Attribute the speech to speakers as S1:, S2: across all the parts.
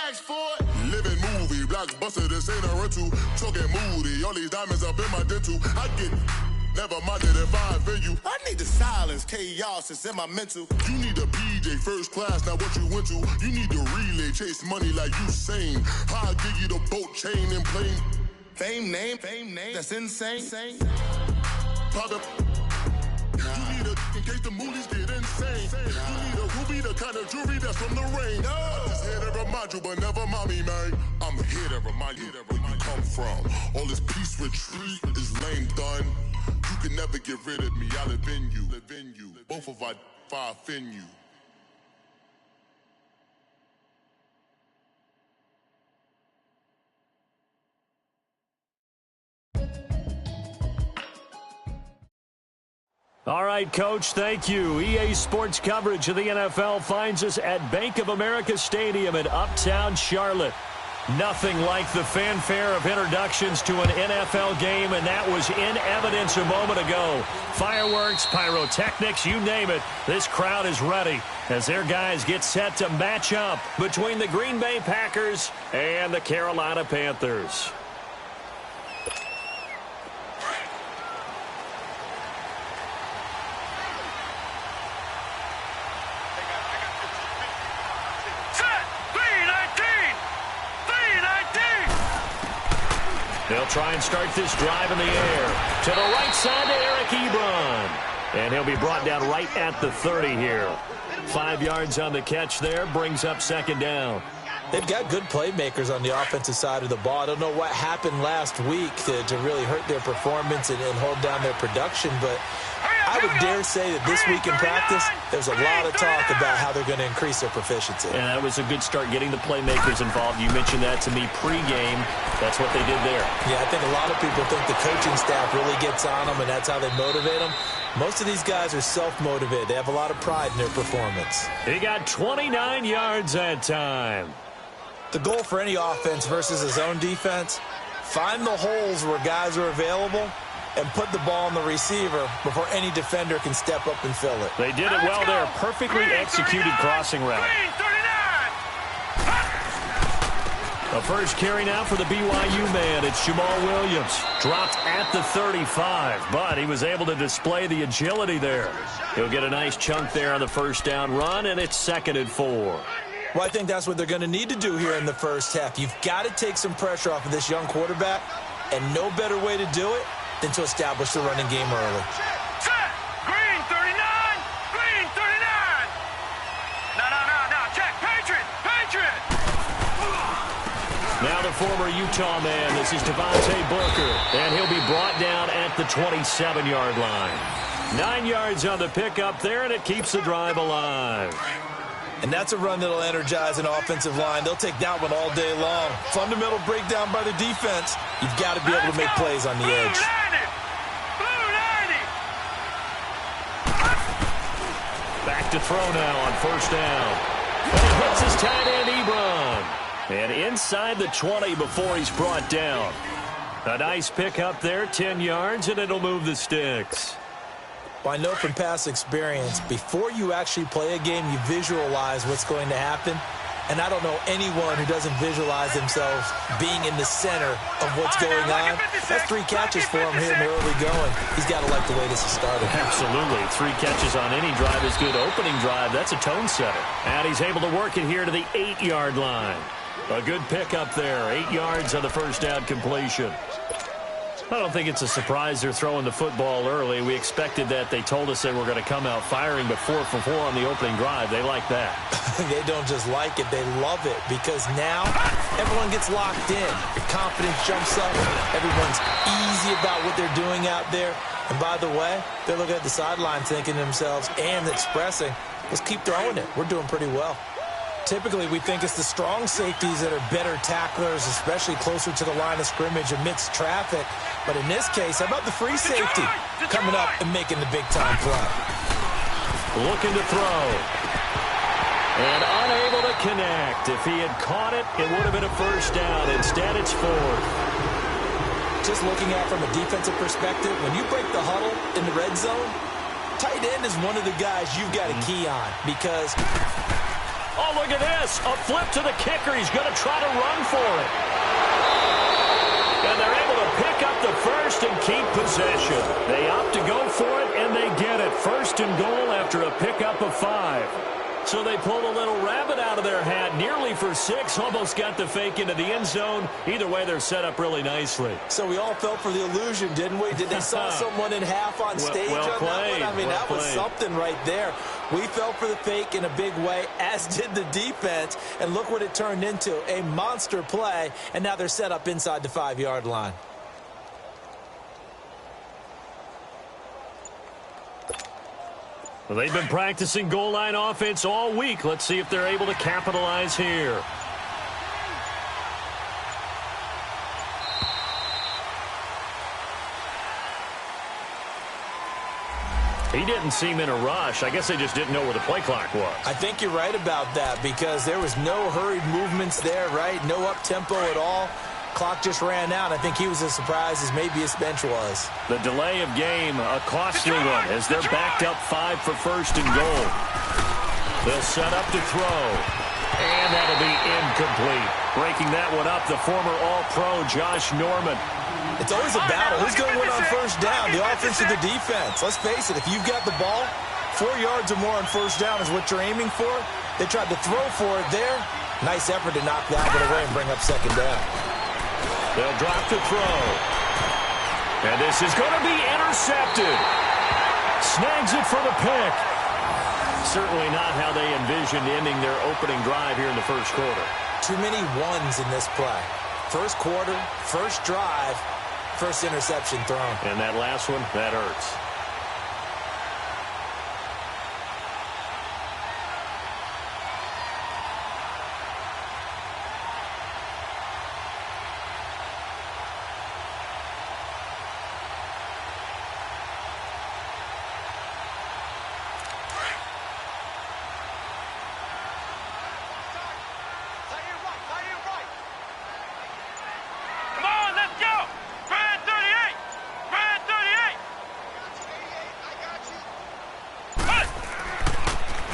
S1: asked for it. Living movie, blockbuster, this ain't a rental. Talking moody, all these diamonds up in my dental. I get never minded if I offend you. I need the silence, chaos, it's in my mental. You need a PJ, first class, not what you went to. You need to relay, chase money like you sane. I'll give you the boat, chain, and plane. Fame name, that's insane. Pop up. You need a, in case the movies get insane. You need a ruby, the kind of jewelry that's from the rain. I'm just here to remind you, but never mind me, man. I'm here to remind you where you come from. All this peace retreat is lame done. You can never get rid of me, I live in you. Both of our offend you.
S2: All right, Coach, thank you. EA Sports coverage of the NFL finds us at Bank of America Stadium in Uptown Charlotte. Nothing like the fanfare of introductions to an NFL game, and that was in evidence a moment ago. Fireworks, pyrotechnics, you name it. This crowd is ready as their guys get set to match up between the Green Bay Packers and the Carolina Panthers. They'll try and start this drive in the air. To the right side to Eric Ebron. And he'll be brought down right at the 30 here. 5 yards on the catch there. Brings up second down.
S3: They've got good playmakers on the offensive side of the ball. I don't know what happened last week to really hurt their performance and hold down their production, but I would dare say that this week in practice, there's a lot of talk about how they're going to increase their proficiency.
S2: And that was a good start getting the playmakers involved. You mentioned that to me pregame. That's what they did there.
S3: Yeah, I think a lot of people think the coaching staff really gets on them, and that's how they motivate them. Most of these guys are self-motivated. They have a lot of pride in their performance.
S2: He got 29 yards that time.
S3: The goal for any offense versus his own defense, find the holes where guys are available and put the ball on the receiver before any defender can step up and fill it.
S2: They did it well there. Perfectly executed crossing route. The first carry now for the BYU man. It's Jamal Williams. Dropped at the 35, but he was able to display the agility there. He'll get a nice chunk there on the first down run, and it's 2nd and 4.
S3: Well, I think that's what they're going to need to do here in the first half. You've got to take some pressure off of this young quarterback, and no better way to do it than to establish the running game early.
S4: Check! Green 39! Green 39! No, check! Patriot!
S2: Now the former Utah man, this is Devontae Booker, and he'll be brought down at the 27-yard line. 9 yards on the pickup there, and it keeps the drive alive.
S3: And that's a run that'll energize an offensive line. They'll take that one all day long. Fundamental breakdown by the defense. You've got to be able to make plays on the edge.
S2: Back to throw now on first down. And he hits his tight end, Ebron. And inside the 20 before he's brought down. A nice pick up there, 10 yards, and it'll move the sticks.
S3: Well, I know from past experience, before you actually play a game, you visualize what's going to happen. And I don't know anyone who doesn't visualize themselves being in the center of what's going on. That's 3 catches for him here in the early going. He's got to like the way this is started.
S2: Absolutely. 3 catches on any drive is good. Opening drive, that's a tone setter. And he's able to work it here to the 8-yard line. A good pickup there. 8 yards on the first down completion. I don't think it's a surprise they're throwing the football early. We expected that. They told us they were going to come out firing, but 4 for 4 on the opening drive. They like that.
S3: They don't just like it. They love it because now everyone gets locked in. The confidence jumps up. Everyone's easy about what they're doing out there. And by the way, they're looking at the sideline thinking to themselves and expressing, let's keep throwing it. We're doing pretty well. Typically, we think it's the strong safeties that are better tacklers, especially closer to the line of scrimmage amidst traffic. But in this case, how about the free safety coming up and making the big-time play?
S2: Looking to throw. And unable to connect. If he had caught it, it would have been a first down. Instead, it's 4th.
S3: Just looking at it from a defensive perspective, when you break the huddle in the red zone, tight end is one of the guys you've got a key on because
S2: Oh, look at this. A flip to the kicker. He's going to try to run for it. And they're able to pick up the first and keep possession. They opt to go for it, and they get it. First and goal after a pickup of 5. So they pulled a little rabbit out of their hat, nearly for 6, almost got the fake into the end zone. Either way, they're set up really nicely.
S3: So we all fell for the illusion, didn't we? Did they saw someone in half on stage on that one? I mean, that was something right there. We fell for the fake in a big way, as did the defense. And look what it turned into, a monster play. And now they're set up inside the 5-yard line.
S2: Well, they've been practicing goal line offense all week. Let's see if they're able to capitalize here. He didn't seem in a rush. I guess they just didn't know where the play clock was.
S3: I think you're right about that because there was no hurried movements there, right? No up-tempo at all. Clock just ran out. I think he was as surprised as maybe his bench was.
S2: The delay of game, a costly one, as they're backed up 5 for first and goal. They'll set up to throw. And that'll be incomplete. Breaking that one up, the former All-Pro Josh Norman.
S3: It's always a battle. Who's going to win on first down, the offense or the defense? Let's face it, if you've got the ball, 4 yards or more on first down is what you're aiming for. They tried to throw for it there. Nice effort to knock that one away and bring up second down.
S2: They'll drop to throw. And this is going to be intercepted. Snags it for the pick. Certainly not how they envisioned ending their opening drive here in the first quarter.
S3: Too many ones in this play. First quarter, first drive, first interception thrown.
S2: And that last one, that hurts.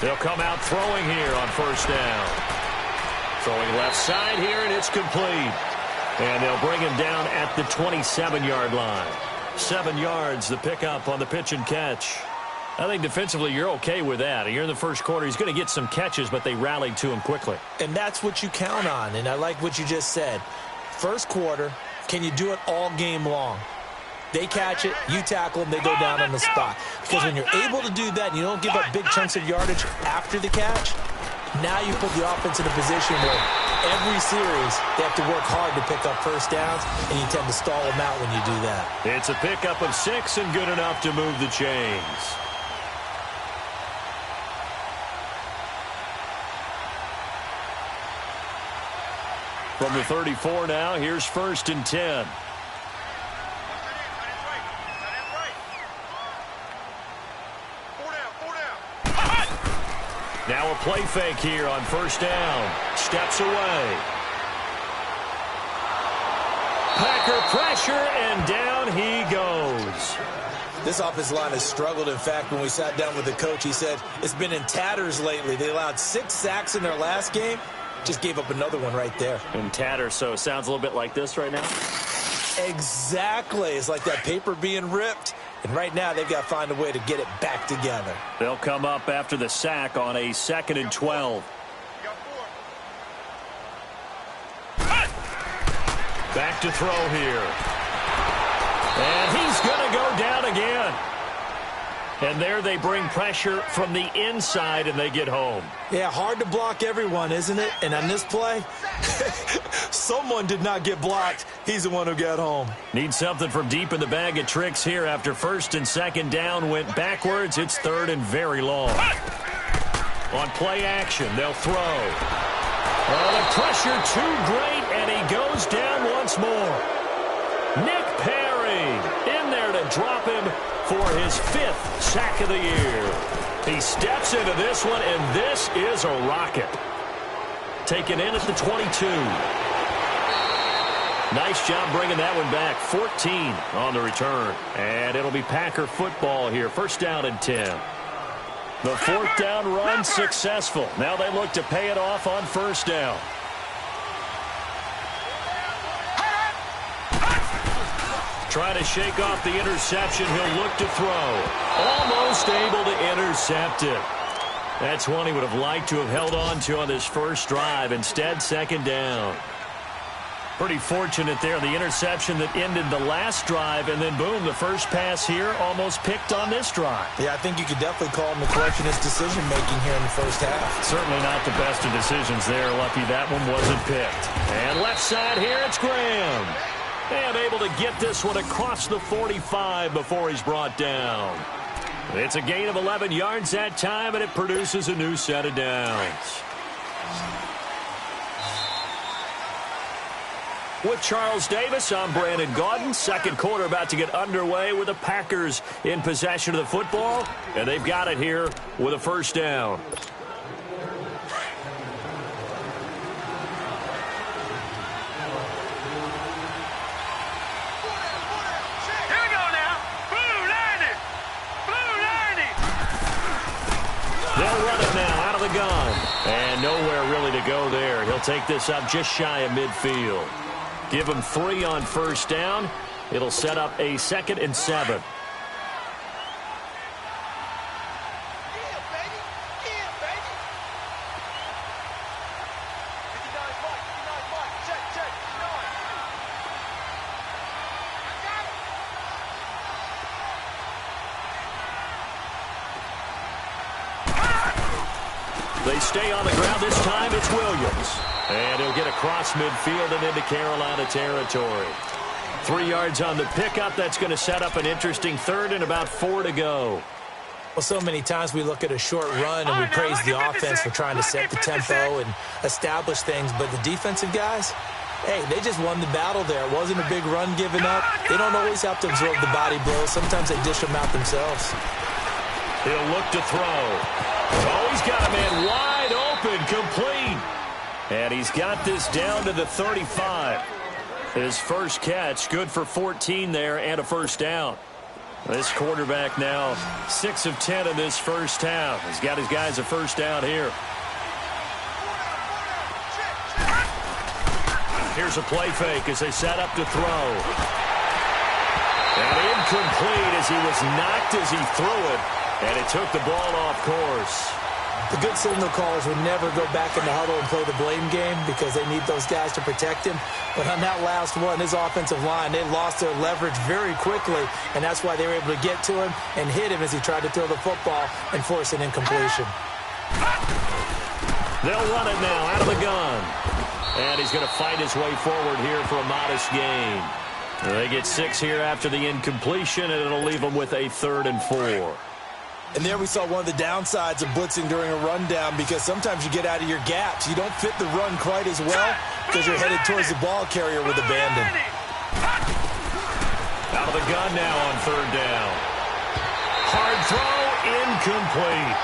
S2: They'll come out throwing here on first down. Throwing left side here, and it's complete. And they'll bring him down at the 27-yard line. 7 yards, the pickup on the pitch and catch. I think defensively you're okay with that. You're in the first quarter. He's going to get some catches, but they rallied to him quickly.
S3: And that's what you count on, and I like what you just said. First quarter, can you do it all game long? They catch it, you tackle them, they go down on the spot. Because when you're able to do that and you don't give up big chunks of yardage after the catch, now you put the offense in a position where every series they have to work hard to pick up first downs, and you tend to stall them out when you do that.
S2: It's a pickup of 6 and good enough to move the chains. From the 34 now, here's first and 10. Now a play fake here on first down. Steps away. Packer pressure, and down he goes.
S3: This offensive line has struggled. In fact, when we sat down with the coach, he said it's been in tatters lately. They allowed 6 sacks in their last game. Just gave up another one right there.
S2: In tatters, so it sounds a little bit like this right now?
S3: Exactly. It's like that paper being ripped. And right now, they've got to find a way to get it back together.
S2: They'll come up after the sack on a 2nd and 12. Back to throw here. And he's going to go down again. And there they bring pressure from the inside, and they get home.
S3: Yeah, hard to block everyone, isn't it? And on this play, someone did not get blocked. He's the one who got home.
S2: Need something from deep in the bag of tricks here after first and second down went backwards. It's 3rd and very long. On play action, they'll throw. Oh, the pressure too great, and he goes down once more. Nick Perry in there to drop him for his 5th sack of the year. He steps into this one, and this is a rocket. Taken in at the 22. Nice job bringing that one back. 14 on the return. And it'll be Packer football here. First down and 10. The fourth down run successful. Now they look to pay it off on first down. Trying to shake off the interception. He'll look to throw. Almost able to intercept it. That's one he would have liked to have held on to on this first drive. Instead, second down. Pretty fortunate there. The interception that ended the last drive, and then, boom, the first pass here almost picked on this drive.
S3: Yeah, I think you could definitely call him the question of his decision-making here in the first half.
S2: Certainly not the best of decisions there. Lucky that one wasn't picked. And left side here, it's Graham. And able to get this one across the 45 before he's brought down. It's a gain of 11 yards that time, and it produces a new set of downs. With Charles Davis, I'm Brandon Gaudin. Second quarter about to get underway with the Packers in possession of the football. And they've got it here with a first down. They'll run it now out of the gun. And nowhere really to go there. He'll take this up just shy of midfield. Give him 3 on first down. It'll set up a 2nd and 7. They stay on the ground. This time it's Williams. And he'll get across midfield and into Carolina territory. 3 yards on the pickup. That's going to set up an interesting third and about 4 to go.
S3: Well, so many times we look at a short run and we praise the offense for trying to set the tempo and establish things. But the defensive guys, hey, they just won the battle there. It wasn't a big run given up. They don't always have to absorb the body blows. Sometimes they dish them out themselves.
S2: He'll look to throw. Oh, he's got a man wide open, complete. And he's got this down to the 35. His first catch, good for 14 there and a first down. This quarterback now 6 of 10 in this first half. He's got his guys a first down here. Here's a play fake as they set up to throw. And incomplete as he was knocked as he threw it. And it took the ball off course.
S3: The good signal callers would never go back in the huddle and play the blame game because they need those guys to protect him. But on that last one, his offensive line, they lost their leverage very quickly, and that's why they were able to get to him and hit him as he tried to throw the football and force an incompletion.
S2: They'll run it now out of the gun. And he's going to fight his way forward here for a modest gain. They get 6 here after the incompletion, and it'll leave them with a 3rd and 4.
S3: And there we saw one of the downsides of blitzing during a rundown because sometimes you get out of your gaps. You don't fit the run quite as well because you're headed towards the ball carrier with abandon.
S2: Out of the gun now on 3rd down. Hard throw, incomplete.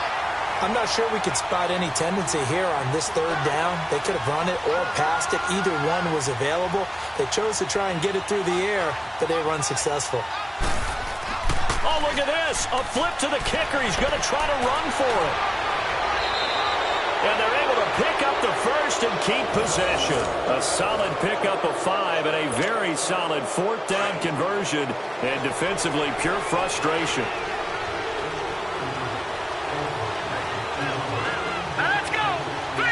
S3: I'm not sure we could spot any tendency here on this 3rd down. They could have run it or passed it. Either one was available. They chose to try and get it through the air, but they were unsuccessful.
S2: Oh, look at this. A flip to the kicker. He's going to try to run for it. And they're able to pick up the first and keep possession. A solid pickup of 5 and a very solid 4th down conversion. And defensively, pure frustration.
S4: Let's go. 3-19.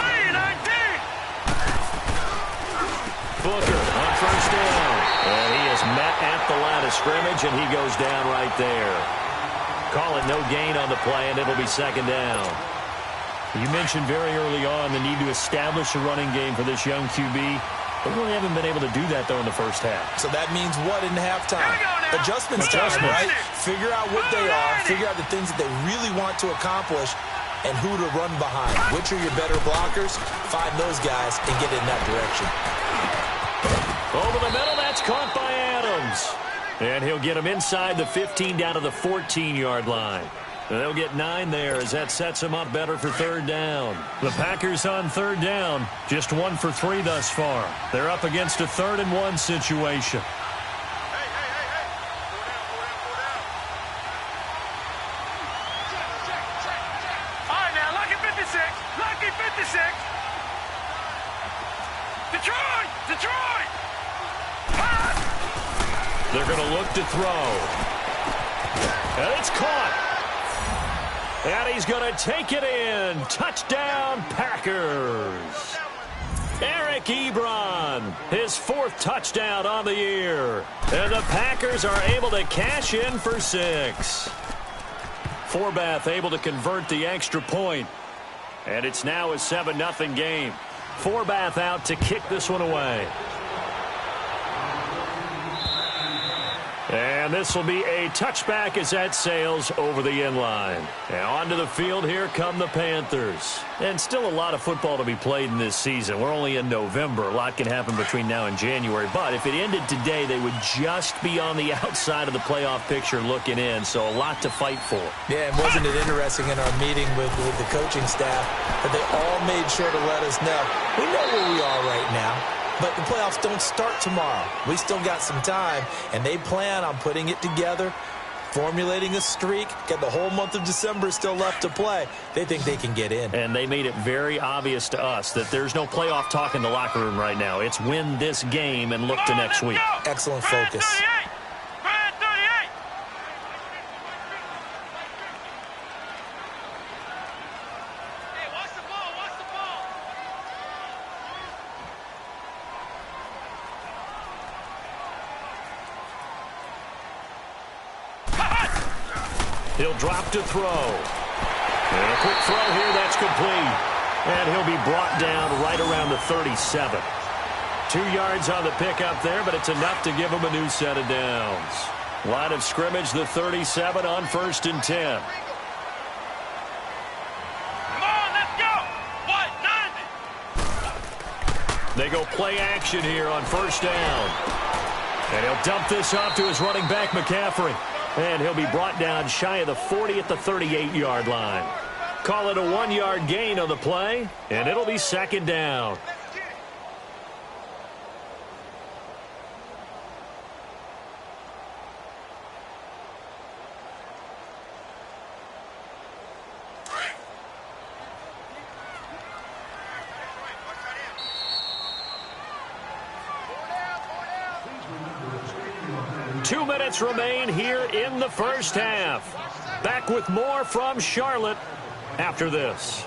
S4: 3-19.
S2: Booker on first down. And he is met at the line of scrimmage, and he goes down right there. Call it no gain on the play, and it'll be 2nd down. You mentioned very early on the need to establish a running game for this young QB. They really haven't been able to do that, though, in the first half.
S3: So that means what in halftime? Adjustments time, right? Figure out what they are, figure out the things that they really want to accomplish, and who to run behind. Which are your better blockers? Find those guys and get in that direction.
S2: Over the middle, that's caught by Adams. And he'll get him inside the 15 down to the 14-yard line. And they'll get 9 there as that sets him up better for 3rd down. The Packers on 3rd down, just 1 for 3 thus far. They're up against a 3rd and 1 situation.
S4: Detroit! Detroit!
S2: They're going to look to throw. And it's caught. And he's going to take it in. Touchdown, Packers. Eric Ebron, his 4th touchdown on the year. And the Packers are able to cash in for 6. Forbath able to convert the extra point. And it's now a 7-0 game. Forbath out to kick this one away. And this will be a touchback as that sails over the end line. And onto the field, here come the Panthers. And still a lot of football to be played in this season. We're only in November. A lot can happen between now and January. But if it ended today, they would just be on the outside of the playoff picture looking in. So a lot to fight for.
S3: Yeah, and wasn't it interesting in our meeting with the coaching staff that they all made sure to let us know, we know where we are right now. But the playoffs don't start tomorrow. We still got some time, and they plan on putting it together, formulating a streak, got the whole month of December still left to play. They think they can get in.
S2: And they made it very obvious to us that there's no playoff talk in the locker room right now. It's win this game and look to next week.
S3: Excellent focus.
S2: He'll drop to throw. And a quick throw here, that's complete. And he'll be brought down right around the 37. 2 yards on the pickup there, but it's enough to give him a new set of downs. Line of scrimmage, the 37 on 1st and 10.
S4: Come on, let's go! What, 90?
S2: They go play action here on 1st down. And he'll dump this off to his running back, McCaffrey. And he'll be brought down shy of the 40 at the 38-yard line. Call it a 1-yard gain on the play, and it'll be 2nd down. Two minutes remain here in the first half. Back with more from Charlotte after this.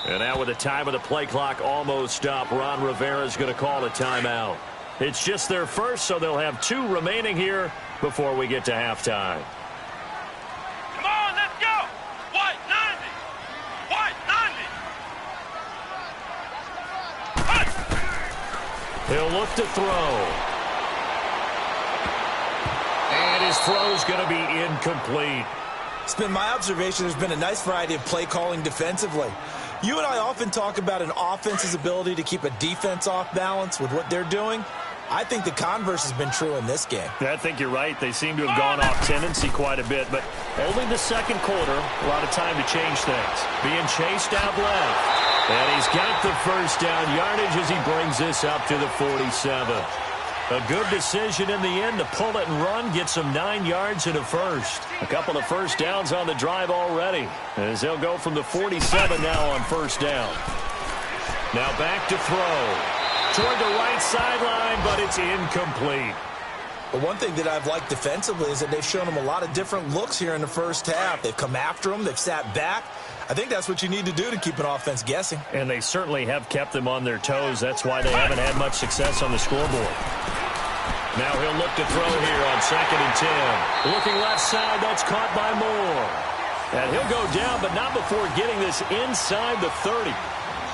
S2: And now with the time of the play clock almost up, Ron Rivera is going to call a timeout. It's just their first, so they'll have 2 remaining here before we get to halftime.
S4: Come on, let's go! What, 90? What, 90?
S2: He'll look to throw. And his throw's going to be incomplete.
S3: It's been my observation there's been a nice variety of play calling defensively. You and I often talk about an offense's ability to keep a defense off balance with what they're doing. I think the converse has been true in this game.
S2: I think you're right. They seem to have gone off tendency quite a bit, but only the second quarter, a lot of time to change things. Being chased out left. And he's got the first down yardage as he brings this up to the 47. A good decision in the end to pull it and run, get some 9 yards and a first. A couple of first downs on the drive already, as they'll go from the 47 now on 1st down. Now back to throw. Toward the right sideline, but it's incomplete.
S3: But one thing that I've liked defensively is that they've shown them a lot of different looks here in the first half. They've come after them. They've sat back. I think that's what you need to do to keep an offense guessing.
S2: And they certainly have kept them on their toes. That's why they haven't had much success on the scoreboard. Now he'll look to throw here on 2nd and 10. Looking left side, that's caught by Moore. And he'll go down, but not before getting this inside the 30.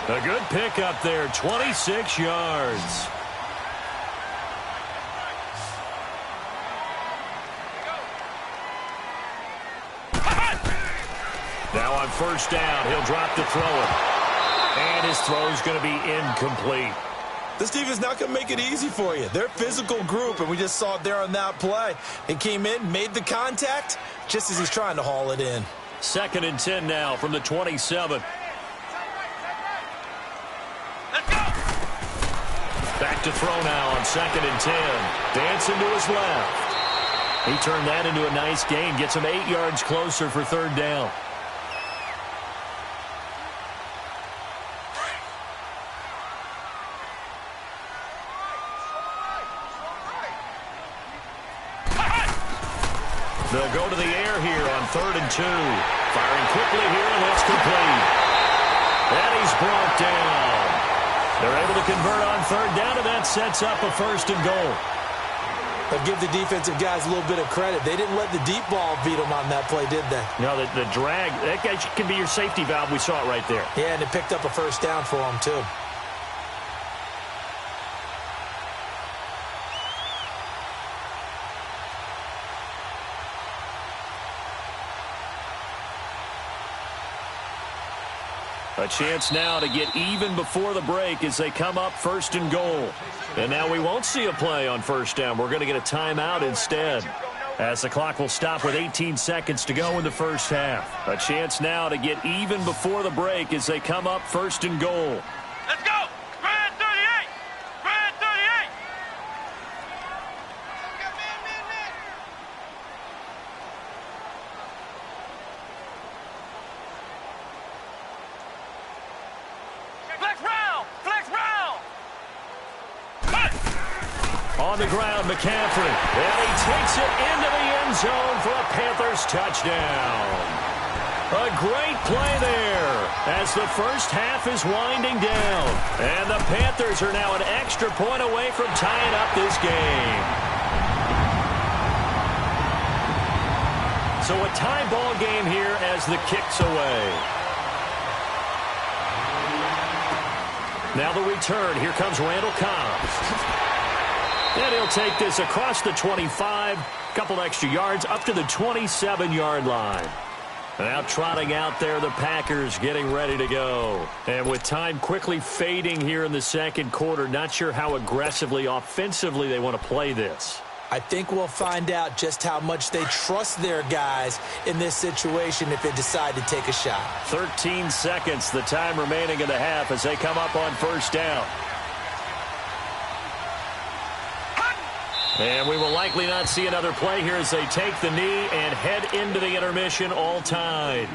S2: A good pickup there, 26 yards. Now on 1st down, he'll drop to throw it. And his throw's going to be incomplete.
S3: This defense is not going to make it easy for you. They're a physical group, and we just saw it there on that play. He came in, made the contact, just as he's trying to haul it in.
S2: 2nd and 10 now from the 27.
S4: Let's go!
S2: Back to throw now on 2nd and 10. Dancing to his left. He turned that into a nice gain. Gets him 8 yards closer for 3rd down. They'll go to the air here on 3rd and 2. Firing quickly here, and it's complete. And he's brought down. They're able to convert on 3rd down, and that sets up a 1st and goal.
S3: But give the defensive guys a little bit of credit. They didn't let the deep ball beat them on that play, did they?
S2: No, the drag, that guy can be your safety valve. We saw it right there.
S3: Yeah, and it picked up a 1st down for them, too.
S2: A chance now to get even before the break as they come up 1st and goal. And now we won't see a play on 1st down. We're going to get a timeout instead, as the clock will stop with 18 seconds to go in the 1st half. A chance now to get even before the break as they come up 1st and goal.
S4: Let's go! Red 38! Red 38! Flex round! Flex round!
S2: On the ground, McCaffrey. And he takes it into the end zone for a Panthers touchdown. A great play there as the 1st half is winding down. And the Panthers are now an extra point away from tying up this game. So a tie ball game here as the kick's away. Now the return. Here comes Randall Cobb. And he'll take this across the 25, couple extra yards, up to the 27-yard line. Now trotting out there, the Packers getting ready to go. And with time quickly fading here in the 2nd quarter, not sure how aggressively, offensively they want to play this.
S3: I think we'll find out just how much they trust their guys in this situation if they decide to take a shot.
S2: 13 seconds, the time remaining in the half as they come up on 1st down. And we will likely not see another play here as they take the knee and head into the intermission all tied.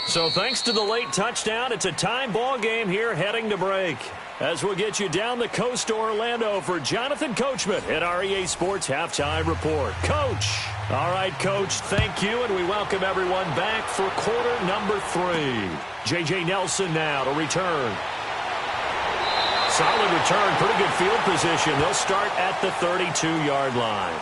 S2: So thanks to the late touchdown, it's a tie ball game here heading to break. As we'll get you down the coast to Orlando for Jonathan Coachman at our EA Sports Halftime Report. Coach. All right, Coach, thank you, and we welcome everyone back for quarter number 3. J.J. Nelson now to return. Solid return, pretty good field position. They'll start at the 32-yard line.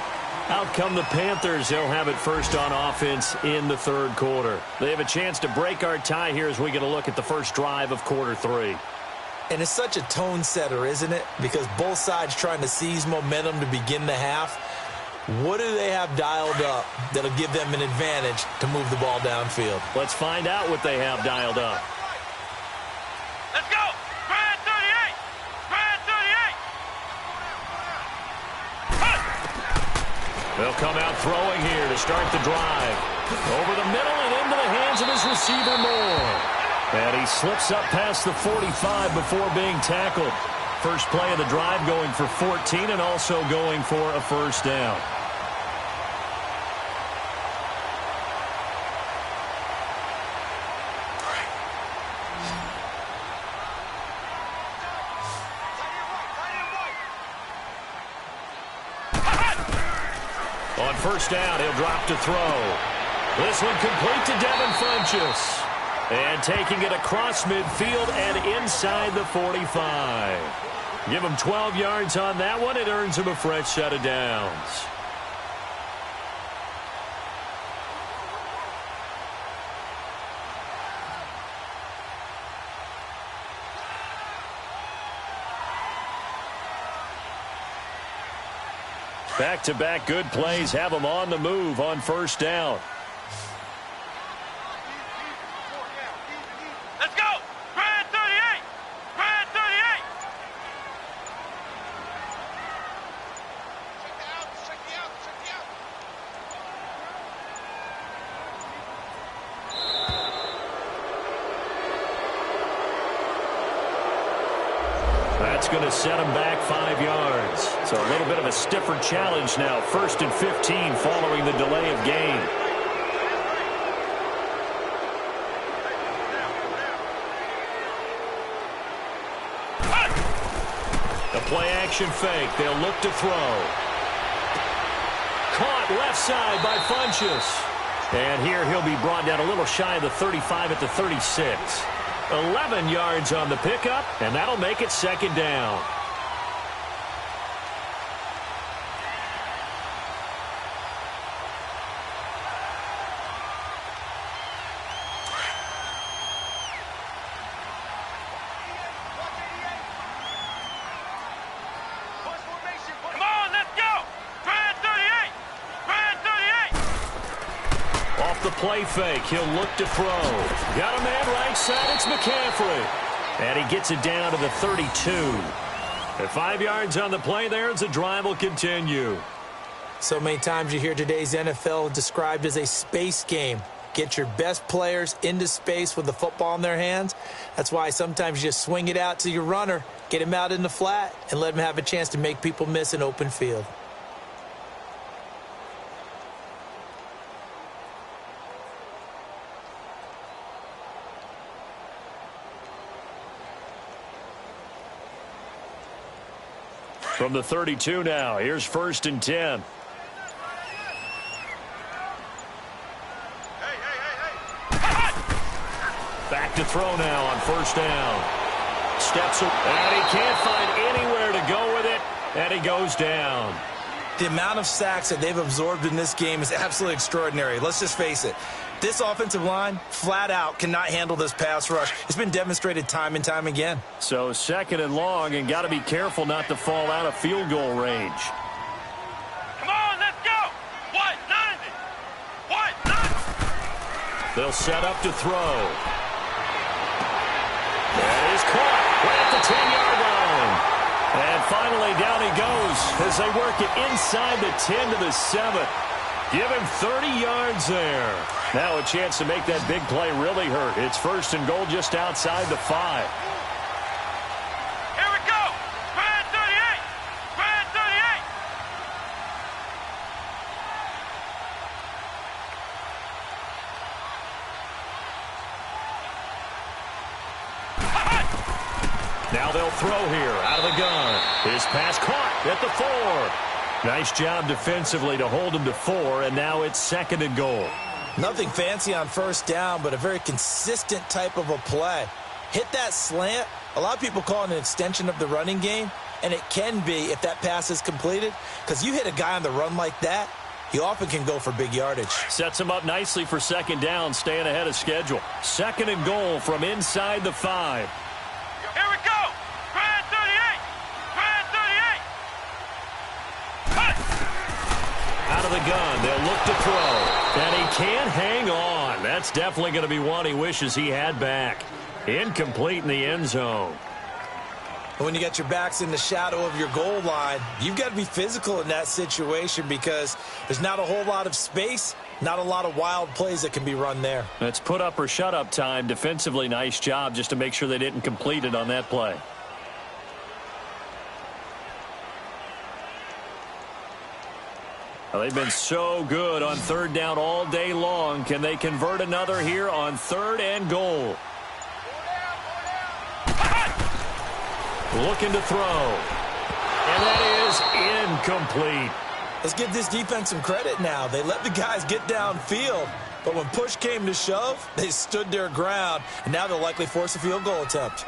S2: Out come the Panthers. They'll have it first on offense in the 3rd quarter. They have a chance to break our tie here as we get a look at the first drive of quarter 3.
S3: And it's such a tone setter, isn't it? Because both sides trying to seize momentum to begin the half. What do they have dialed up that'll give them an advantage to move the ball downfield?
S2: Let's find out what they have dialed up.
S4: Let's go! Red 38! Red 38!
S2: They'll come out throwing here to start the drive. Over the middle and into the hands of his receiver Moore. And he slips up past the 45 before being tackled. First play of the drive going for 14 and also going for a 1st down. On 1st down, he'll drop to throw. This one complete to Devin Funchess. And taking it across midfield and inside the 45. Give him 12 yards on that one. It earns him a fresh set of downs. Back-to-back good plays have them on the move on 1st down. going to set him back 5 yards. So a little bit of a stiffer challenge now. 1st and 15 following the delay of game. The play-action fake. They'll look to throw. Caught left side by Funchess. And here he'll be brought down a little shy of the 35 at the 36. 11 yards on the pickup, and that'll make it 2nd down. Play fake. He'll look to throw. Got a man right side. It's McCaffrey. And he gets it down to the 32. At 5 yards on the play there, the drive will continue.
S3: So many times you hear today's NFL described as a space game. Get your best players into space with the football in their hands. That's why sometimes you just swing it out to your runner, get him out in the flat, and let him have a chance to make people miss an open field.
S2: From the 32 now, here's 1st and 10. Back to throw now on 1st down. Steps up, and he can't find anywhere to go with it, and he goes down.
S3: The amount of sacks that they've absorbed in this game is absolutely extraordinary. Let's just face it. This offensive line, flat out, cannot handle this pass rush. It's been demonstrated time and time again.
S2: So 2nd and long, and got to be careful not to fall out of field goal range.
S4: Come on, let's go. What? 90. What? 90.
S2: They'll set up to throw. That is caught right at the 10-yard line. And finally, down he goes as they work it inside the 10 to the 7. Give him 30 yards there. Now a chance to make that big play really hurt. It's 1st and goal just outside the 5.
S4: Here we go. Red 38. Red 38.
S2: Now they'll throw here out of the gun. His pass caught at the 4. Nice job defensively to hold him to 4, and now it's 2nd and goal.
S3: Nothing fancy on 1st down, but a very consistent type of a play. Hit that slant. A lot of people call it an extension of the running game, and it can be if that pass is completed, because you hit a guy on the run like that, you often can go for big yardage.
S2: Sets him up nicely for 2nd down, staying ahead of schedule. 2nd and goal from inside the 5.
S4: Here we go. Red 38. Red 38.
S2: Out of the gun, they'll look to throw. And he can't hang on. That's definitely going to be one he wishes he had back. Incomplete in the end zone.
S3: When you got your backs in the shadow of your goal line, you've got to be physical in that situation because there's not a whole lot of space, not a lot of wild plays that can be run there.
S2: That's put up or shut up time. Defensively, nice job just to make sure they didn't complete it on that play. Well, they've been so good on 3rd down all day long. Can they convert another here on 3rd and goal? Looking to throw. And that is incomplete.
S3: Let's give this defense some credit now. They let the guys get downfield, but when push came to shove, they stood their ground, and now they'll likely force a field goal attempt.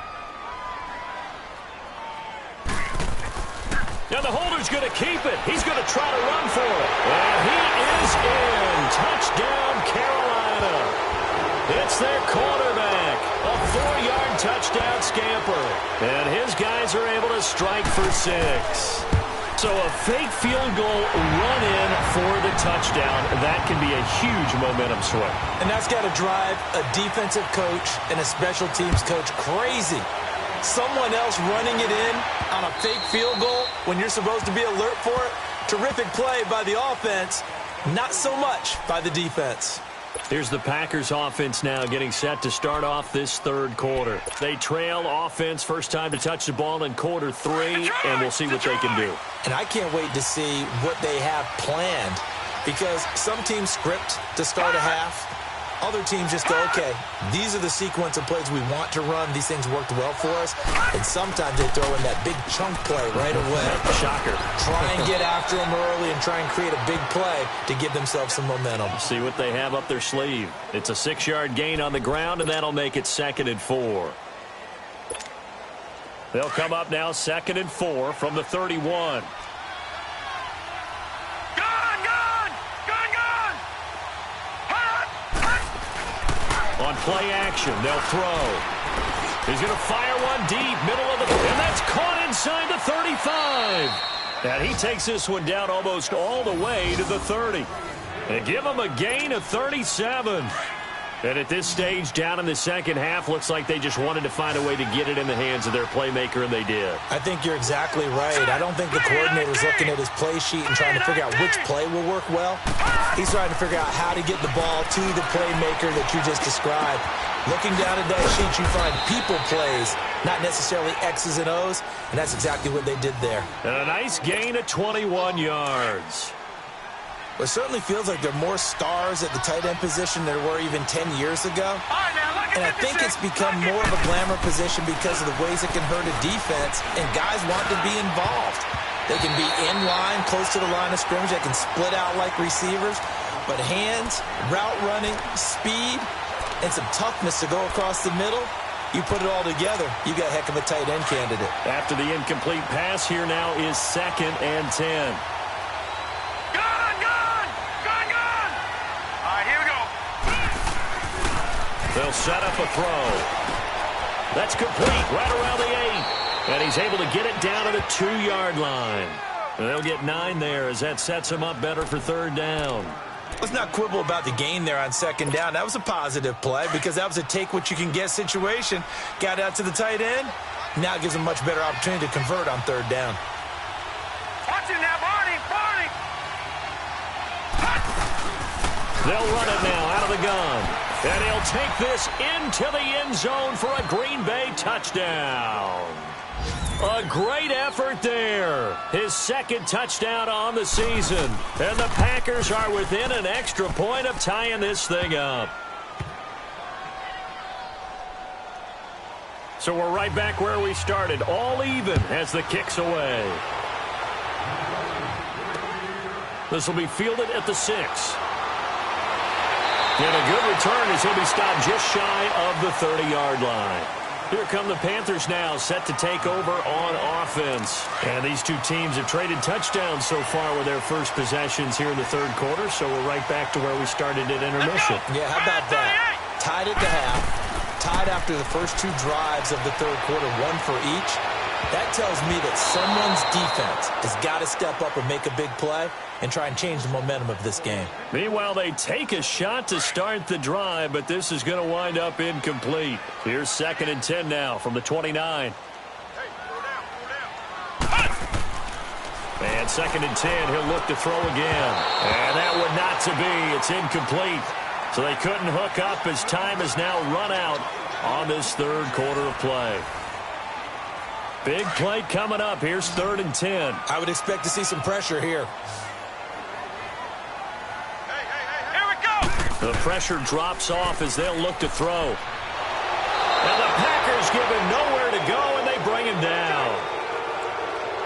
S2: Now the holder's going to keep it. He's going to try to run for it. And he is in. Touchdown, Carolina. It's their quarterback. A 4-yard touchdown scamper. And his guys are able to strike for 6. So a fake field goal run in for the touchdown. That can be a huge momentum swing.
S3: And that's got to drive a defensive coach and a special teams coach crazy. Someone else running it in on a fake field goal when you're supposed to be alert for it. Terrific play by the offense, not so much by the defense.
S2: Here's the Packers offense now getting set to start off this third quarter. They trail offense, first time to touch the ball in quarter 3, and we'll see what they can do.
S3: And I can't wait to see what they have planned, because some teams script to start a half. Other teams just go, okay, these are the sequence of plays we want to run. These things worked well for us. And sometimes they throw in that big chunk play right away.
S2: Shocker.
S3: Try and get after them early and try and create a big play to give themselves some momentum.
S2: See what they have up their sleeve. It's a 6-yard gain on the ground, and that'll make it 2nd and 4. They'll come up now 2nd and 4 from the 31. On play action, they'll throw. He's going to fire one deep, middle of the... And that's caught inside the 35. And he takes this one down almost all the way to the 30. They give him a gain of 37. And at this stage, down in the second half, looks like they just wanted to find a way to get it in the hands of their playmaker, and they did.
S3: I think you're exactly right. I don't think the coordinator's looking at his play sheet and trying to figure out which play will work well. He's trying to figure out how to get the ball to the playmaker that you just described. Looking down at that sheet, you find people plays, not necessarily X's and O's, and that's exactly what they did there.
S2: And a nice gain of 21 yards.
S3: It certainly feels like there are more stars at the tight end position than there were even 10 years ago. And I think it's become more of a glamour position because of the ways it can hurt a defense, and guys want to be involved. They can be in line, close to the line of scrimmage. They can split out like receivers. But hands, route running, speed, and some toughness to go across the middle, you put it all together, you got a heck of a tight end candidate.
S2: After the incomplete pass, here now is 2nd and 10. They'll set up a throw. That's complete right around the 8. And he's able to get it down to the 2-yard line. And they'll get 9 there as that sets him up better for 3rd down.
S3: Let's not quibble about the gain there on 2nd down. That was a positive play because that was a take-what-you-can-get situation. Got out to the tight end. Now it gives him a much better opportunity to convert on 3rd down.
S4: Watch it now, Barney!
S2: They'll run it now out of the gun. And he'll take this into the end zone for a Green Bay touchdown. A great effort there. His 2nd touchdown on the season. And the Packers are within an extra point of tying this thing up. So we're right back where we started. All even as the kick's away. This will be fielded at the 6. And a good return as he'll be stopped just shy of the 30-yard line. Here come the Panthers now, set to take over on offense. And these two teams have traded touchdowns so far with their first possessions here in the 3rd quarter, so we're right back to where we started at intermission.
S3: Yeah, how about that? Tied at the half, tied after the first 2 drives of the 3rd quarter, 1 for each. That tells me that someone's defense has got to step up and make a big play and try and change the momentum of this game.
S2: Meanwhile, they take a shot to start the drive, but this is going to wind up incomplete. Here's 2nd and 10 now from the 29. And 2nd and 10, he'll look to throw again. And that one not to be. It's incomplete. So they couldn't hook up as time has now run out on this 3rd quarter of play. Big play coming up. Here's 3rd and 10.
S3: I would expect to see some pressure here.
S4: Here we go!
S2: The pressure drops off as they'll look to throw. And the Packers give him nowhere to go, and they bring him down.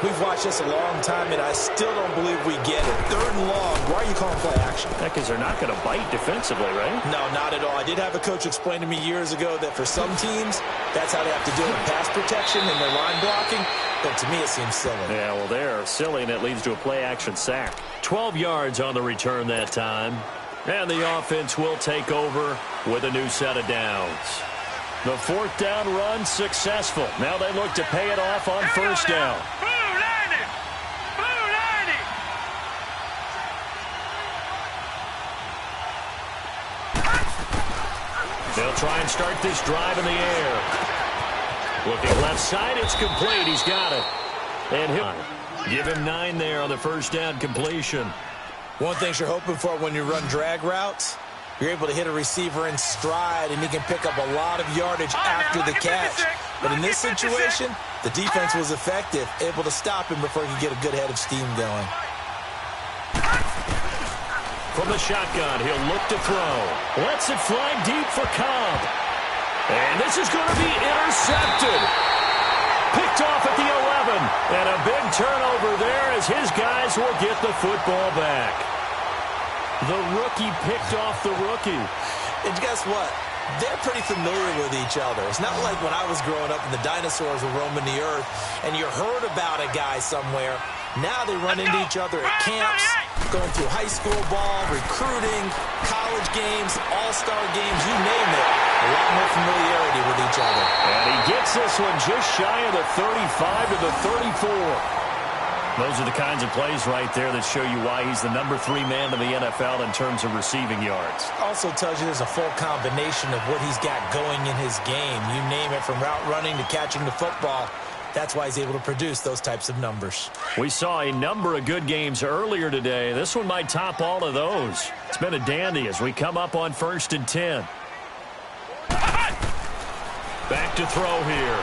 S3: We've watched this a long time, and I still don't believe we get it. 3rd and long. Why are you calling play action?
S2: Because they're not going to bite defensively, right?
S3: No, not at all. I did have a coach explain to me years ago that for some teams, that's how they have to deal with pass protection and their line blocking. But to me, it seems silly.
S2: Yeah, well, they're silly, and it leads to a play-action sack. 12 yards on the return that time. And the offense will take over with a new set of downs. The 4th down run successful. Now they look to pay it off on 1st down. They'll try and start this drive in the air. Looking left side, it's complete. He's got it. And he'll give him 9 there on the 1st down completion.
S3: One thing you're hoping for when you run drag routes, You're able to hit a receiver in stride, and he can pick up a lot of yardage after the catch. But in this situation, the defense was effective, able to stop him before he could get a good head of steam going.
S2: From the shotgun, he'll look to throw. Lets it fly deep for Cobb. And this is going to be intercepted. Picked off at the 11. And a big turnover there as his guys will get the football back. The rookie picked off the rookie.
S3: And guess what? They're pretty familiar with each other. It's not like when I was growing up and the dinosaurs were roaming the earth and you heard about a guy somewhere. Now they run into each other at camps, going through high school ball, recruiting, college games, all-star games, you name it. A lot more familiarity with each other.
S2: And he gets this one just shy of the 35 to the 34. Those are the kinds of plays right there that show you why he's the number 3 man in the NFL in terms of receiving yards.
S3: Also tells you there's a full combination of what he's got going in his game. You name it, from route running to catching the football. That's why he's able to produce those types of numbers.
S2: We saw a number of good games earlier today. This one might top all of those. It's been a dandy as we come up on 1st and 10. Back to throw here.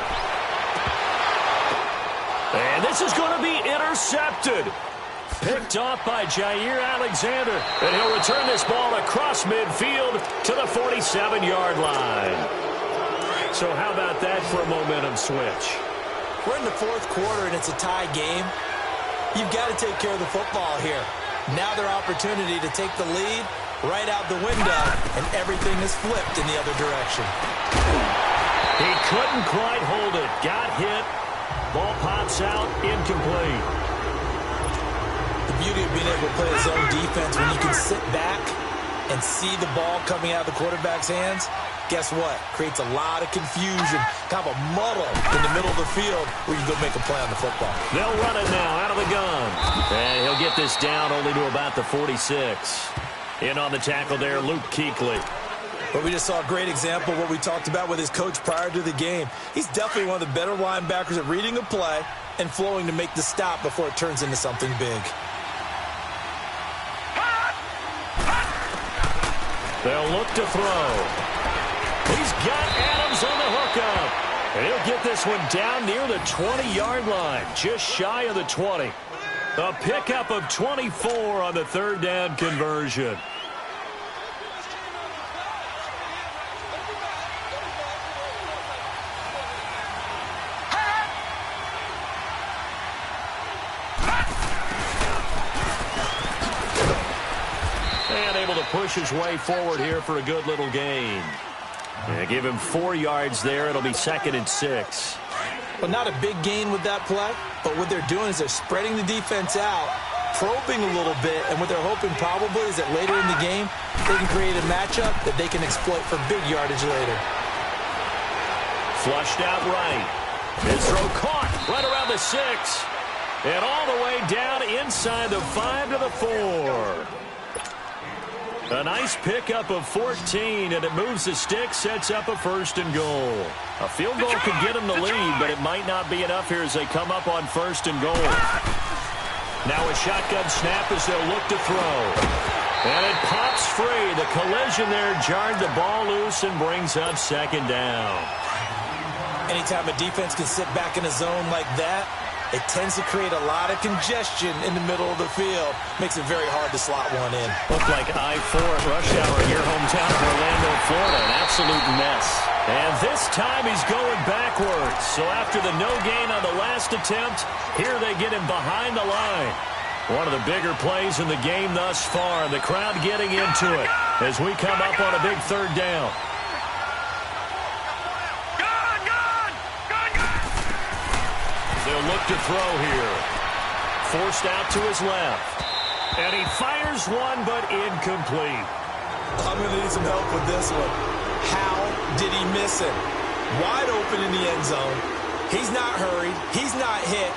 S2: And this is going to be intercepted. Picked off by Jair Alexander. And he'll return this ball across midfield to the 47-yard line. So how about that for a momentum switch?
S3: We're in the 4th quarter, and it's a tie game. You've got to take care of the football here. Now their opportunity to take the lead right out the window, and everything is flipped in the other direction.
S2: He couldn't quite hold it. Got hit. Ball pops out, incomplete.
S3: The beauty of being able to play his own defense when you can sit back and see the ball coming out of the quarterback's hands, guess what? Creates a lot of confusion, kind of a muddle in the middle of the field where you go make a play on the football.
S2: They'll run it now out of the gun. And he'll get this down only to about the 46. In on the tackle there, Luke Kuechly.
S3: But we just saw a great example of what we talked about with his coach prior to the game. He's definitely one of the better linebackers at reading a play and flowing to make the stop before it turns into something big.
S2: They'll look to throw. He's got Adams on the hookup. And he'll get this one down near the 20-yard line, just shy of the 20. A pickup of 24 on the 3rd down conversion. And able to push his way forward here for a good little gain. Yeah, give him 4 yards there. It'll be 2nd and 6.
S3: Well, not a big gain with that play, but what they're doing is they're spreading the defense out, probing a little bit, and what they're hoping probably is that later in the game, they can create a matchup that they can exploit for big yardage later.
S2: Flushed out right. His throw caught right around the 6. And all the way down inside the 5 to the 4. A nice pickup of 14, and it moves the stick, sets up a 1st and goal. A field goal could get them the lead, but it might not be enough here as they come up on 1st and goal. Now a shotgun snap as they'll look to throw. And it pops free. The collision there jarred the ball loose and brings up 2nd down.
S3: Anytime a defense can sit back in a zone like that, it tends to create a lot of congestion in the middle of the field. Makes it very hard to slot one in.
S2: Looked like I-4 at rush hour in your hometown of Orlando, Florida. An absolute mess. And this time he's going backwards. So after the no gain on the last attempt, here they get him behind the line. One of the bigger plays in the game thus far. The crowd getting into it as we come up on a big 3rd down. They'll look to throw here. Forced out to his left. And he fires one, but incomplete.
S3: I'm going to need some help with this one. How did he miss it? Wide open in the end zone. He's not hurried. He's not hit.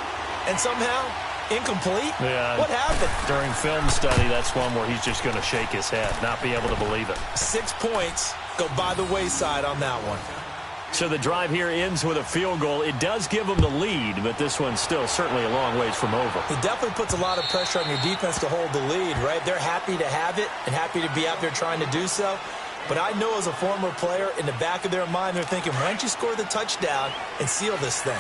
S3: And somehow, incomplete?
S2: Yeah.
S3: What happened?
S2: During film study, that's one where he's just going to shake his head, not be able to believe it.
S3: 6 points go by the wayside on that one.
S2: So the drive here ends with a field goal. It does give them the lead, but this one's still certainly a long ways from over.
S3: It definitely puts a lot of pressure on your defense to hold the lead, right? They're happy to have it and happy to be out there trying to do so. But I know as a former player, in the back of their mind, they're thinking, why don't you score the touchdown and seal this thing?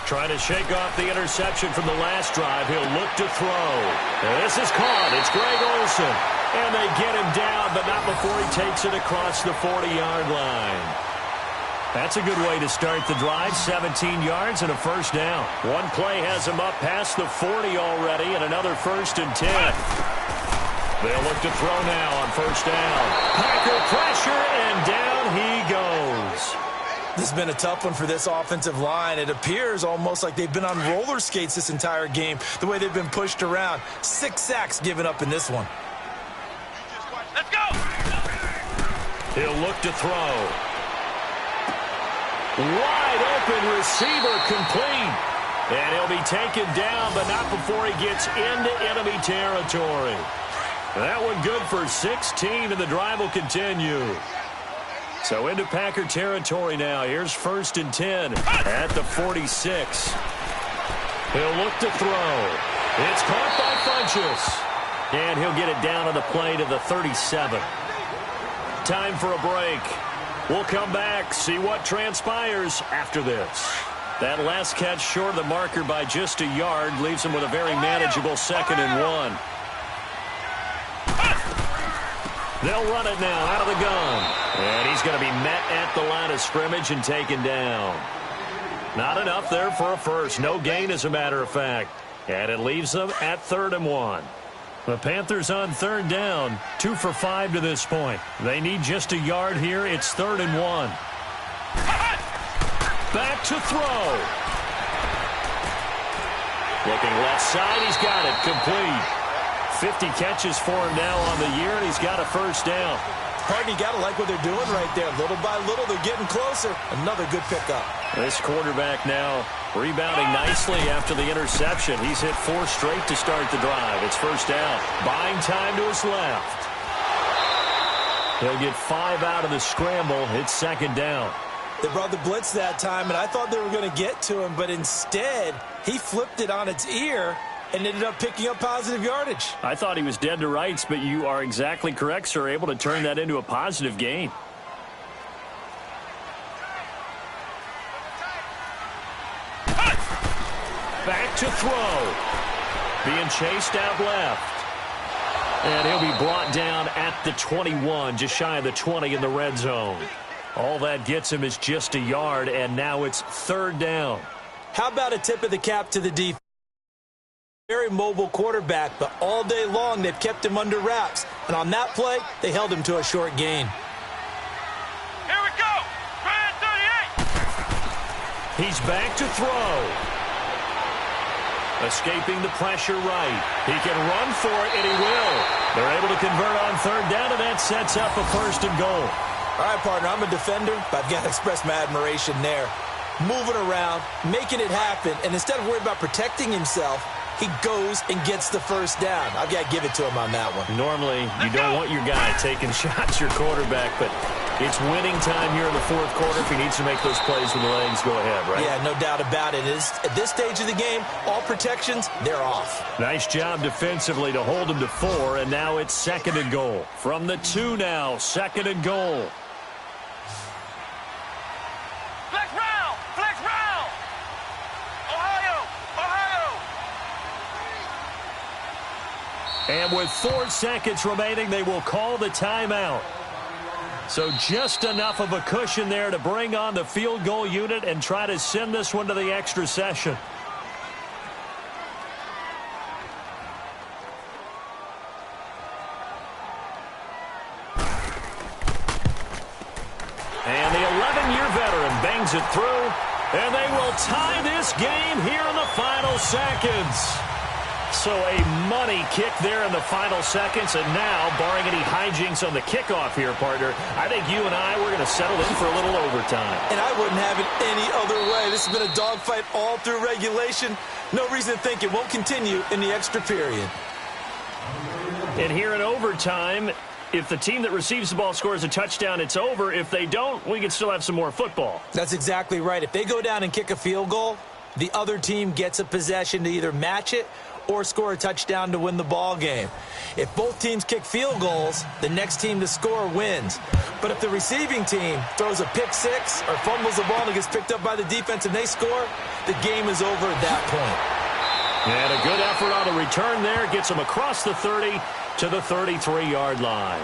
S2: Trying to shake off the interception from the last drive. He'll look to throw. And this is caught. It's Greg Olsen. And they get him down, but not before he takes it across the 40-yard line. That's a good way to start the drive. 17 yards and a first down. One play has him up past the 40 already, and another 1st and 10. They'll look to throw now on first down. Packer pressure, and down he goes.
S3: This has been a tough one for this offensive line. It appears almost like they've been on roller skates this entire game, the way they've been pushed around. 6 sacks given up in this one.
S4: Let's go!
S2: He'll look to throw. Wide open receiver complete. And he'll be taken down, but not before he gets into enemy territory. That one good for 16, and the drive will continue. So into Packer territory now. Here's 1st and 10 at the 46. He'll look to throw. It's caught by Funchess. And he'll get it down on the play to the 37. Time for a break. We'll come back, see what transpires after this. That last catch short of the marker by just a yard leaves him with a very manageable 2nd and 1. They'll run it now out of the gun. And he's going to be met at the line of scrimmage and taken down. Not enough there for a first. No gain, as a matter of fact. And it leaves them at 3rd and 1. The Panthers on 3rd down. 2 for 5 to this point. They need just a yard here. It's 3rd and 1. Back to throw. Looking left side. He's got it. Complete. 50 catches for him now on the year, and he's got a first down.
S3: Harden, you got to like what they're doing right there. Little by little, they're getting closer. Another good pickup.
S2: This quarterback now rebounding nicely after the interception. He's hit 4 straight to start the drive. It's first down. Buying time to his left. He'll get 5 out of the scramble. It's 2nd down.
S3: They brought the blitz that time, and I thought they were going to get to him, but instead, he flipped it on its ear and ended up picking up positive yardage.
S2: I thought he was dead to rights, but you are exactly correct, sir. Able to turn that into a positive gain. Back to throw. Being chased out left. And he'll be brought down at the 21, just shy of the 20 in the red zone. All that gets him is just a yard, and now it's 3rd down.
S3: How about a tip of the cap to the defense? Very mobile quarterback, but all day long they've kept him under wraps. And on that play, they held him to a short gain.
S4: Here we go! Red 38!
S2: He's back to throw. Escaping the pressure right. He can run for it, and he will. They're able to convert on 3rd down, and that sets up a 1st and goal.
S3: All right, partner, I'm a defender, but I've got to express my admiration there. Moving around, making it happen, and instead of worrying about protecting himself, he goes and gets the first down. I've got to give it to him on that one.
S2: Normally, you don't want your guy taking shots, your quarterback, but it's winning time here in the 4th quarter. If he needs to make those plays with the legs, go ahead, right?
S3: Yeah, no doubt about it. At this stage of the game, all protections, they're off.
S2: Nice job defensively to hold him to 4, and now it's 2nd and goal. From the 2 now, 2nd and goal.
S4: Flex round! Flex round! Ohio! Ohio!
S2: And with 4 seconds remaining, they will call the timeout. So just enough of a cushion there to bring on the field goal unit and try to send this one to the extra session. And the 11-year veteran bangs it through, and they will tie this game here in the final seconds. So a money kick there in the final seconds, and now, barring any hijinks on the kickoff here, partner, I think you and I, we're going to settle in for a little overtime.
S3: And I wouldn't have it any other way. This has been a dogfight all through regulation. No reason to think it won't continue in the extra period.
S2: And here in overtime, if the team that receives the ball scores a touchdown, it's over. If they don't, we can still have some more football.
S3: That's exactly right. If they go down and kick a field goal, the other team gets a possession to either match it or score a touchdown to win the ball game. If both teams kick field goals, the next team to score wins. But if the receiving team throws a pick six or fumbles the ball and gets picked up by the defense and they score, the game is over at that point.
S2: And a good effort on the return there gets them across the 30 to the 33-yard line.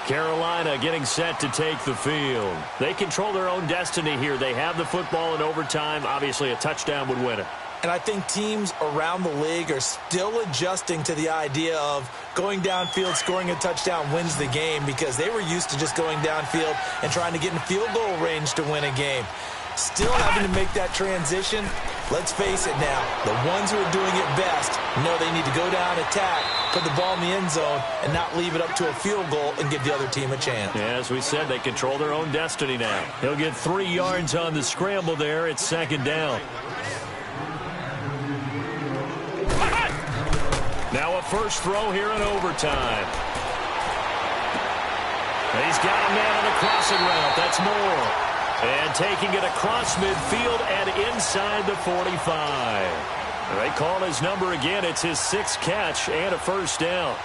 S2: Carolina getting set to take the field. They control their own destiny here. They have the football in overtime. Obviously, a touchdown would win it.
S3: And I think teams around the league are still adjusting to the idea of going downfield, scoring a touchdown wins the game, because they were used to just going downfield and trying to get in field goal range to win a game. Still having to make that transition. Let's face it now, the ones who are doing it best know they need to go down, attack, put the ball in the end zone, and not leave it up to a field goal and give the other team a chance.
S2: Yeah, as we said, they control their own destiny now. He'll get 3 yards on the scramble there. It's second down. Now a first throw here in overtime. He's got a man on the crossing route. That's Moore. And taking it across midfield and inside the 45. They call his number again. It's his 6th catch and a first down.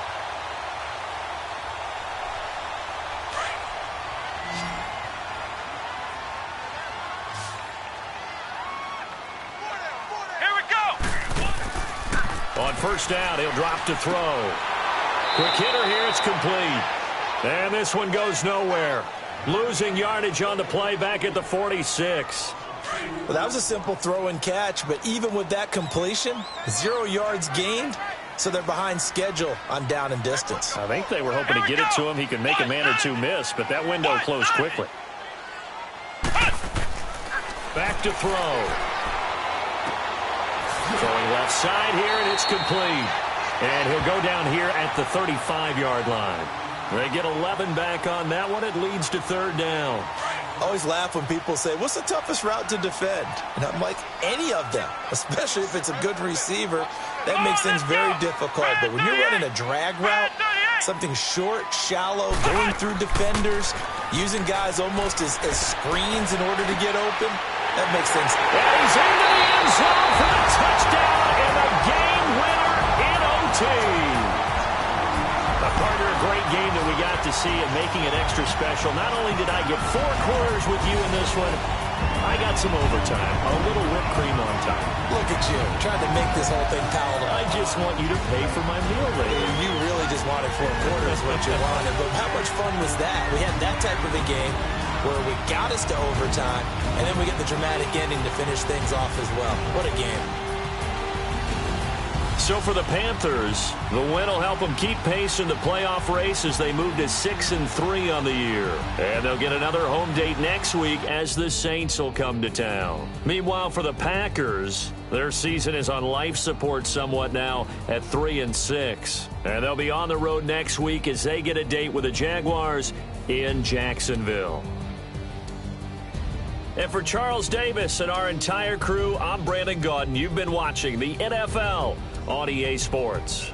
S4: Here we go.
S2: On first down, he'll drop to throw. Quick hitter here. It's complete. And this one goes nowhere. Losing yardage on the play back at the 46.
S3: Well, that was a simple throw and catch, but even with that completion, 0 yards gained, so they're behind schedule on down and distance.
S2: I think they were hoping to get it to him. He could make a man or two miss, but that window closed quickly. Back to throw. Throwing left side here, and it's complete. And he'll go down here at the 35-yard line. They get 11 back on that one. It leads to third down.
S3: I always laugh when people say, what's the toughest route to defend? And I'm like, any of them, especially if it's a good receiver. That makes things very difficult. But when you're running a drag route, something short, shallow, going through defenders, using guys almost as screens in order to get open, that makes things.
S2: And he's into the end zone for the touchdown and the game winner in OT. A partner, a great game that we got to see and making it extra special. Not only did I get 4 quarters with you in this one, I got some overtime. A little whipped cream on top.
S3: Look at you, trying to make this whole thing palatable.
S2: I just want you to pay for my meal later.
S3: You really just wanted 4 quarters, what you wanted. But how much fun was that? We had that type of a game where we got us to overtime, and then we get the dramatic ending to finish things off as well. What a game.
S2: So for the Panthers, the win will help them keep pace in the playoff race as they move to 6-3 on the year. And they'll get another home date next week as the Saints will come to town. Meanwhile, for the Packers, their season is on life support somewhat now at 3-6. And they'll be on the road next week as they get a date with the Jaguars in Jacksonville. And for Charles Davis and our entire crew, I'm Brandon Gaudin. You've been watching the NFL on EA Sports.